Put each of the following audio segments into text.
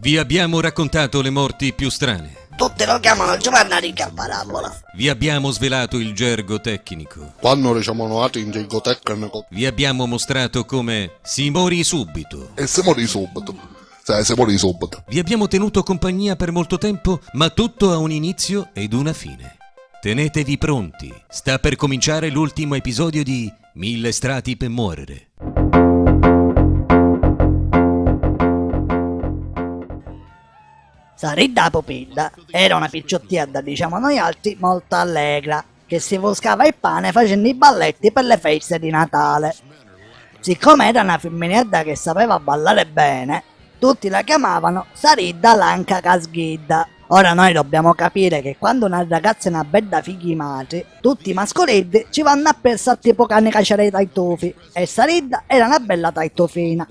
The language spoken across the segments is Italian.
Vi abbiamo raccontato le morti più strane. Tutti lo chiamano Giovanna Ricca a parabola. Vi abbiamo svelato il gergo tecnico. Quando diciamo in gergo tecnico. Vi abbiamo mostrato come si morì subito. E si morì subito. Si morì subito. Vi abbiamo tenuto compagnia per molto tempo, ma tutto ha un inizio ed una fine. Tenetevi pronti. Sta per cominciare l'ultimo episodio di 1000 strati per morire. Saridda Pupilla era una picciottietta, diciamo noi altri, molto allegra, che si buscava il pane facendo i balletti per le feste di Natale. Siccome era una femminetta che sapeva ballare bene, tutti la chiamavano Saridda Lanca Casghidda. Ora noi dobbiamo capire che quando una ragazza è una bella figli madri, tutti i mascoletti ci vanno a persa tipo cane cacciare i taitufi, e Saridda era una bella taitufina.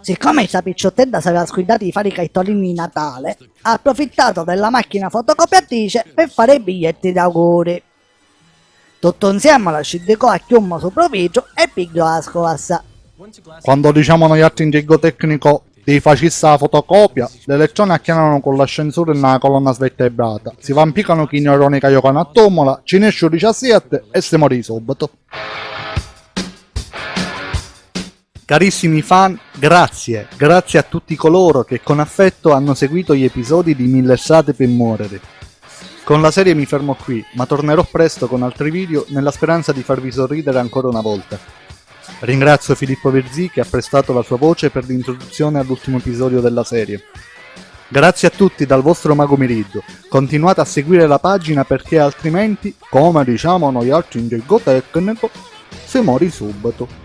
Siccome questa picciottetta si aveva scuidato di fare i cartolini di Natale, ha approfittato della macchina fotocopiatrice per fare i biglietti d'auguri. Tutto insieme la sciddicò a chiummo sopra vetro e pigliò la scossa. Quando diciamo noi altri in gergo tecnico di facista la fotocopia, le elettroni acchianano con l'ascensore nella colonna svertebrata, si vampicano chi neuroni che giocano a tombola, ci ne esce 17 e si morì subito. Carissimi fan, grazie a tutti coloro che con affetto hanno seguito gli episodi di 1000 strade per morire. Con la serie mi fermo qui, ma tornerò presto con altri video nella speranza di farvi sorridere ancora una volta. Ringrazio Filippo Virzì che ha prestato la sua voce per l'introduzione all'ultimo episodio della serie. Grazie a tutti dal vostro Mago Miriddo, continuate a seguire la pagina perché altrimenti, come diciamo noi altri in gergo tecnico, si muore subito.